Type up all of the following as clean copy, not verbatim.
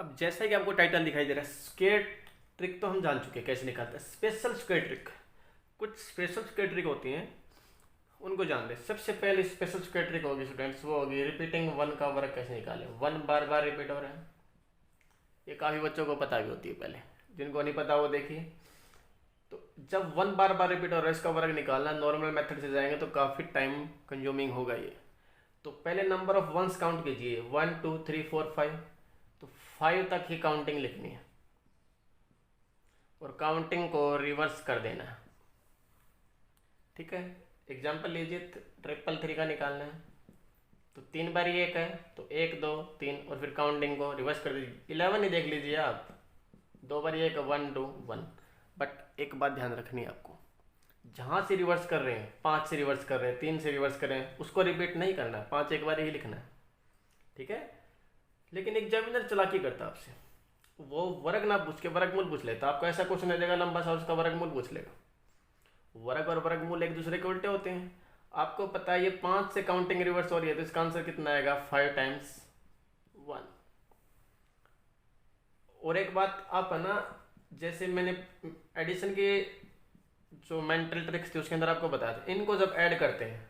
अब जैसा कि आपको टाइटल दिखाई दे रहा है, स्क्वायर ट्रिक तो हम जान चुके हैं कैसे निकालते हैं। स्पेशल स्क्वायर ट्रिक, कुछ स्पेशल स्क्वायर ट्रिक होती हैं, उनको जान लें। सबसे पहले स्पेशल स्क्वायर ट्रिक होगी स्टूडेंट्स, वो होगी रिपीटिंग वन का वर्ग कैसे निकालें। वन बार बार रिपीट हो रहा है, ये काफ़ी बच्चों को पता भी होती है, पहले जिनको नहीं पता वो देखिए। तो जब वन बार बार रिपीट हो रहा है, इसका वर्ग निकालना नॉर्मल मेथड से जाएंगे तो काफ़ी टाइम कंज्यूमिंग होगा ये। तो पहले नंबर ऑफ वंस काउंट कीजिए, 1 2 3 4 5। तो 5 तक ही काउंटिंग लिखनी है और काउंटिंग को रिवर्स कर देना है। ठीक है, एग्जाम्पल लीजिए, 333 का निकालना है तो 3 बार ये एक है तो 1 2 3 और फिर काउंटिंग को रिवर्स कर दीजिए। 11 ही देख लीजिए आप, 2 बार ये एक 1 2 1। बट एक बात ध्यान रखनी है आपको, जहाँ से रिवर्स कर रहे हैं, 5 से रिवर्स कर रहे हैं, 3 से रिवर्स कर रहे हैं, उसको रिपीट नहीं करना है, 5 एक बार ही लिखना है। ठीक है, लेकिन एग्जामिनर चालाकी करता है आपसे, वो वर्ग ना पूछ के वर्गमूल पूछ लेता। आपको ऐसा क्वेश्चन देगा लंबा सा, उसका वर्गमूल पूछ लेगा। वर्ग और वर्गमूल एक दूसरे के उल्टे होते हैं। आपको पता है ये 5 से काउंटिंग रिवर्स हो रही है तो इसका आंसर कितना आएगा, 5 टाइम्स 1। और एक बात आप है ना, जैसे मैंने एडिशन के जो मेंटल ट्रिक्स थी उसके अंदर आपको बताया था, इनको जब ऐड करते हैं,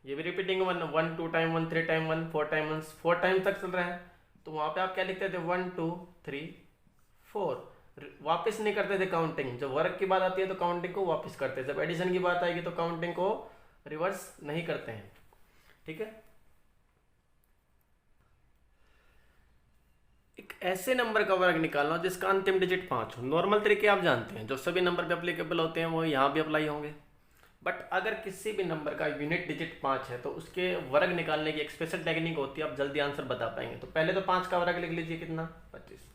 ये भी repeating one, 1 2 time 1 3 time 1 4 time 1 4 time तक चल रहा है, तो वहाँ पे आप क्या लिखते थे, 1 2 3 4। वापस नहीं करते थे काउंटिंग। जब वर्ग की बात आती है तो काउंटिंग को वापस करते हैं, जब एडिशन की बात आएगी तो काउंटिंग को रिवर्स नहीं करते हैं। ठीक है, एक ऐसे नंबर का वर्ग निकालना जिसका अंतिम डिजिट 5 हो। नॉर्मल तरीके आप जानते हैं, जो सभी नंबर पे अप्लीकेबल होते हैं वो यहाँ भी अप्लाई होंगे। बट अगर किसी भी नंबर का यूनिट डिजिट 5 है तो उसके वर्ग निकालने की एक स्पेशल टेक्निक होती है, आप जल्दी आंसर बता पाएंगे। तो पहले तो 5 का वर्ग लिख लीजिए, कितना, 25।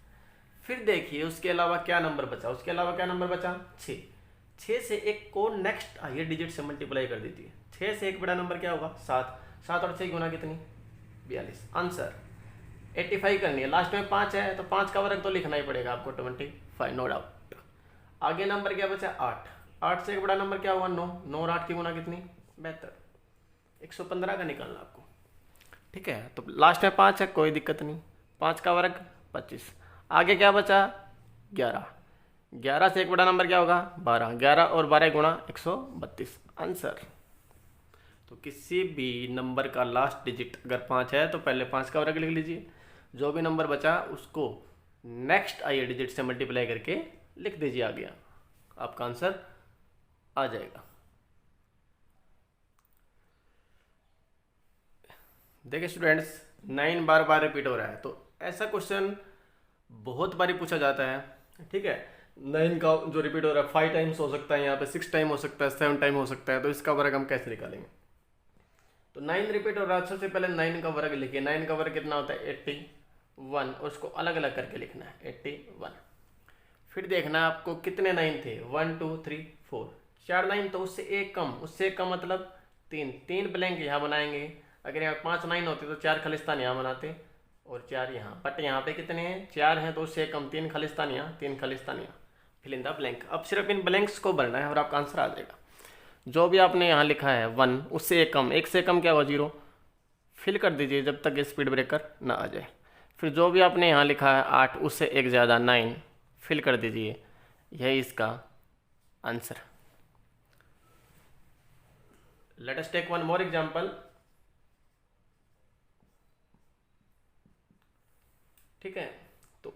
फिर देखिए उसके अलावा क्या नंबर बचा, उसके अलावा क्या नंबर बचा, 6। 6 से एक को नेक्स्ट हायर डिजिट से मल्टीप्लाई कर दीजिए। 6 से एक बड़ा नंबर क्या होगा, 7। 7 और 6 गुना कितनी, 42। आंसर 85 करनी है। लास्ट में 5 है तो 5 का वर्ग तो लिखना ही पड़ेगा आपको, 25, नो डाउट। आगे नंबर क्या बचा, 8। 8 से एक बड़ा नंबर क्या हुआ, 9। 9 और 8 की गुना कितनी, 72। 115 का निकालना आपको। ठीक है, तो लास्ट में 5 है, कोई दिक्कत नहीं। 5 का वर्ग 25। आगे क्या बचा, 11। 11 से एक बड़ा नंबर क्या होगा, 12। 11 और 12 गुणा 132। आंसर। तो किसी भी नंबर का लास्ट डिजिट अगर 5 है तो पहले 5 का वर्ग लिख लीजिए, जो भी नंबर बचा उसको नेक्स्ट आइए डिजिट से मल्टीप्लाई करके लिख दीजिए, आ गया आपका आंसर आ जाएगा। देखिए स्टूडेंट्स, 9 बार बार रिपीट हो रहा है तो ऐसा क्वेश्चन बहुत बारी पूछा जाता है। ठीक है, 9 का जो रिपीट हो रहा है 5 टाइम्स हो सकता है, यहाँ पे 6 टाइम हो सकता है, 7 टाइम हो सकता है, तो इसका वर्ग हम कैसे निकालेंगे। तो 9 रिपीट हो रहा है, सबसे पहले 9 का वर्ग लिखिए। 9 का वर्ग कितना होता है, 81, और उसको अलग अलग करके लिखना है, 81। फिर देखना है आपको कितने 9 थे, 1 2 3 4। 4 9 तो उससे एक कम, उससे एक कम मतलब 3। 3 ब्लैंक यहाँ बनाएंगे। अगर यहाँ 5 9 होते तो 4 खालिस्तान यहाँ बनाते और 4 यहाँ। बट यहाँ पे कितने हैं, 4 हैं तो उससे कम, 3 खालिस्तान यहाँ, 3 खालिस्तान यहाँ। Fill in the blank. अब सिर्फ इन ब्लैंक्स को भरना है और आपका आंसर आ जाएगा। जो भी आपने यहाँ लिखा है 1, उससे एक कम, एक से कम क्या हुआ, 0। फिल कर दीजिए जब तक ये स्पीड ब्रेकर ना आ जाए। फिर जो भी आपने यहाँ लिखा है 8, उससे एक ज़्यादा 9, फिल कर दीजिए। यही इसका answer. Let us take one more example. ठीक है, तो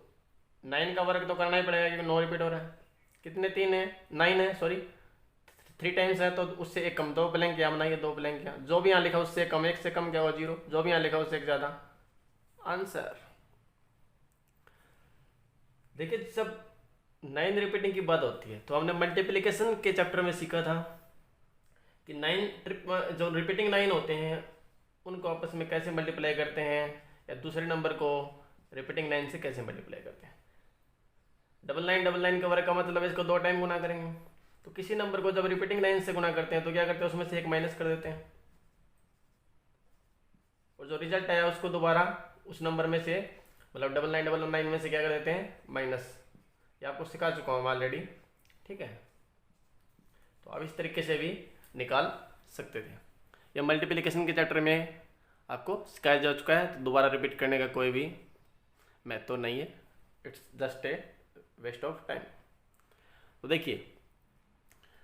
9 का वर्ग तो करना ही पड़ेगा क्योंकि 9 रिपीट हो रहा है। कितने 3 है, 9 है, सॉरी 3 टाइम्स है तो उससे एक कम, 2 ब्लैंक यहाँ बनाइए, 2 ब्लैंक यहाँ। जो भी यहाँ लिखा उससे कम, एक से कम क्या हुआ, 0। जो भी यहाँ लिखा उससे एक ज़्यादा, आंसर। देखिए जब 9 रिपीटिंग की बात होती है तो हमने मल्टीप्लिकेशन के चैप्टर में सीखा था कि 9 जो रिपीटिंग 9 होते हैं उनको आपस में कैसे मल्टीप्लाई करते हैं, या दूसरे नंबर को रिपीटिंग 9 से कैसे मल्टीप्लाई करते हैं। 9999 का वर्ग का मतलब है इसको 2 टाइम गुना करेंगे। तो किसी नंबर को जब रिपीटिंग 9 से गुना करते हैं तो क्या करते हैं, उसमें से एक माइनस कर देते हैं और जो रिजल्ट आया उसको दोबारा उस नंबर में से, मतलब 9999 में से क्या कर देते हैं, माइनस। ये आपको सिखा चुका हूँ ऑलरेडी। ठीक है, तो आप इस तरीके से भी निकाल सकते थे। यह मल्टीप्लिकेशन के चैप्टर में आपको सिखाया जा चुका है, तो दोबारा रिपीट करने का कोई भी मैथ तो नहीं है, it's just a waste of time. तो देखिए,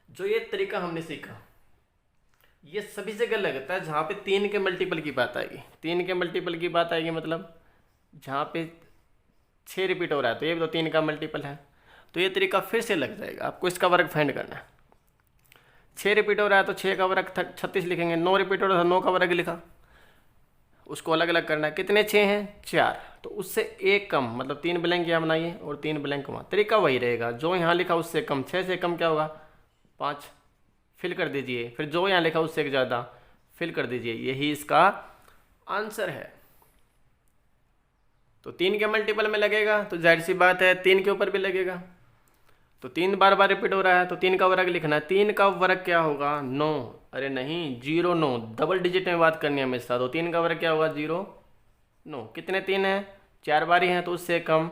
जो ये तरीका हमने सीखा ये सभी जगह लगता है जहाँ पे 3 के मल्टीपल की बात आएगी। 3 के मल्टीपल की बात आएगी मतलब जहाँ पे 6 रिपीट हो रहा है तो ये भी तो 3 का मल्टीपल है, तो ये तरीका फिर से लग जाएगा। आपको इसका वर्ग फाइंड करना है। 6 रिपीट हो रहा है तो 6 का वर्ग 36 लिखेंगे। 9 रिपीट हो रहा है तो 9 का वर्ग लिखा, उसको अलग अलग करना है। कितने 6 हैं? 4, तो उससे एक कम, मतलब 3 ब्लैंक यहाँ बनाइए और 3 ब्लैंक वहाँ। तरीका वही रहेगा, जो यहाँ लिखा उससे कम, 6 से कम क्या होगा? 5, फिल कर दीजिए। फिर जो यहाँ लिखा उससे ज़्यादा फिल कर दीजिए, यही इसका आंसर है। तो 3 के मल्टीपल में लगेगा तो जाहिर सी बात है 3 के ऊपर भी लगेगा। तो 3 बार बार रिपीट हो रहा है तो 3 का वर्ग लिखना है। 3 का वर्ग क्या होगा? 9। अरे नहीं, 0 9, डबल डिजिट में बात करनी है हमेशा। तो 3 का वर्ग क्या होगा? 0 9। कितने 3 हैं? 4 बारी हैं तो उससे कम,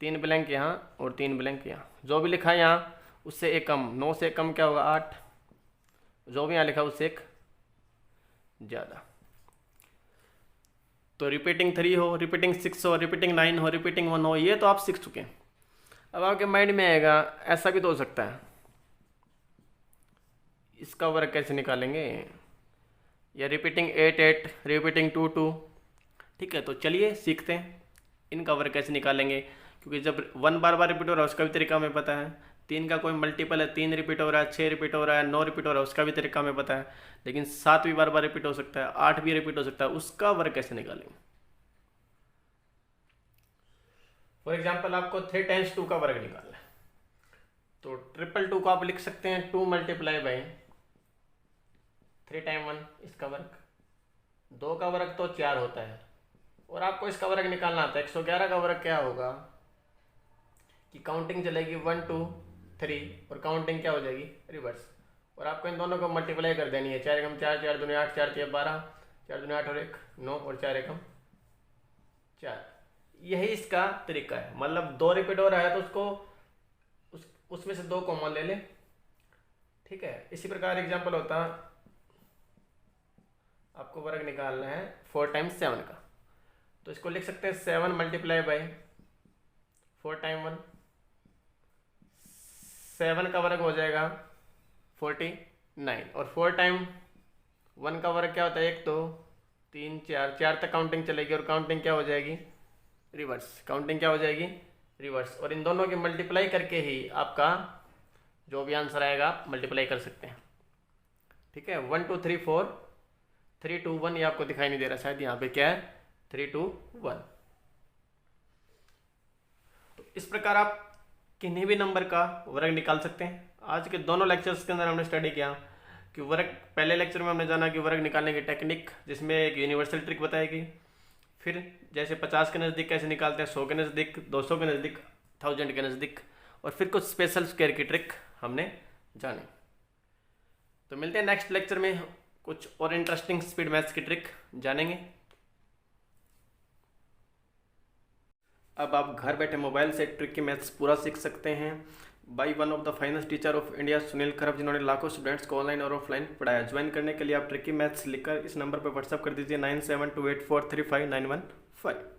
3 ब्लैंक यहाँ और 3 ब्लैंक यहाँ। जो भी लिखा है यहाँ उससे एक कम, 9 से कम क्या होगा? 8। जो भी यहाँ लिखा उससे एक ज़्यादा। तो रिपीटिंग 3 हो, रिपीटिंग 6 हो, रिपीटिंग 9 हो, रिपीटिंग 1 हो, ये तो आप सीख चुके हैं। अब आपके माइंड में आएगा ऐसा भी तो हो सकता है, इसका वर्ग कैसे निकालेंगे? या रिपीटिंग 8 8, रिपीटिंग 2 2। ठीक है, तो चलिए सीखते हैं इनका वर्ग कैसे निकालेंगे। क्योंकि जब 1 बार बार रिपीट हो रहा है उसका भी तरीका हमें पता है। 3 का कोई मल्टीपल है, 3 रिपीट हो रहा है, 6 रिपीट हो रहा है, 9 रिपीट हो रहा है, उसका भी तरीका हमें पता है। लेकिन 7 भी बार बार रिपीट हो सकता है, 8 भी रिपीट हो सकता है, उसका वर्ग कैसे निकालेंगे? फॉर एग्जाम्पल आपको 3 टाइम्स 2 का वर्ग निकालना है, तो 2 को आप लिख सकते हैं 2 मल्टीप्लाई बाई 3 टाइम 1, इसका वर्ग। 2 का वर्ग तो 4 होता है, और आपको इसका वर्ग निकालना आता है। 111 का वर्ग क्या होगा कि काउंटिंग चलेगी 1 2 3 और काउंटिंग क्या हो जाएगी? रिवर्स। और आपको इन दोनों को मल्टीप्लाई कर देनी है। 4 एकम 4, 4 दूनी 8, 4 3 12, 4 दूनी 8 और 1 9 और 4 एकम 4। यही इसका तरीका है। मतलब 2 रिपीट हो रहा है तो उसको उसमें से 2 कॉमन ले ले। ठीक है, इसी प्रकार एग्जाम्पल होता, आपको वर्ग निकालना है 4 टाइम्स 7 का, तो इसको लिख सकते हैं 7 मल्टीप्लाई बाई 4 टाइम 1। 7 का वर्ग हो जाएगा 49, और 4 टाइम 1 का वर्ग क्या होता है? 1 2 3 4, 4 तक काउंटिंग चलेगी, और काउंटिंग क्या हो जाएगी? रिवर्स। काउंटिंग क्या हो जाएगी? रिवर्स। और इन दोनों की मल्टीप्लाई करके ही आपका जो भी आंसर आएगा मल्टीप्लाई कर सकते हैं। ठीक है, 1 2 3 4, 3 2 1, ये आपको दिखाई नहीं दे रहा शायद, यहाँ पे क्या है? 3 2 1। तो इस प्रकार आप किन्हीं भी नंबर का वर्ग निकाल सकते हैं। आज के दोनों लेक्चर्स के अंदर हमने स्टडी किया कि वर्ग, पहले लेक्चर में हमने जाना कि वर्ग निकालने की टेक्निक, जिसमें एक यूनिवर्सल ट्रिक बताएगी। फिर जैसे 50 के नज़दीक कैसे निकालते हैं, 100 के नज़दीक, 200 के नज़दीक, 1000 के नज़दीक, और फिर कुछ स्पेशल स्क्वायर की ट्रिक हमने जानी। तो मिलते हैं नेक्स्ट लेक्चर में, कुछ और इंटरेस्टिंग स्पीड मैथ्स की ट्रिक जानेंगे। अब आप घर बैठे मोबाइल से ट्रिक की मैथ्स पूरा सीख सकते हैं by one of the finest teacher of India, Sunil खरब, जिन्होंने लाखों स्टूडेंट्स को ऑनलाइन और ऑफलाइन पढ़ाया। ज्वाइन करने के लिए आप ट्रिक की मैथ्स लिखकर इस नंबर पर व्हाट्सअप कर दीजिए 9728435915।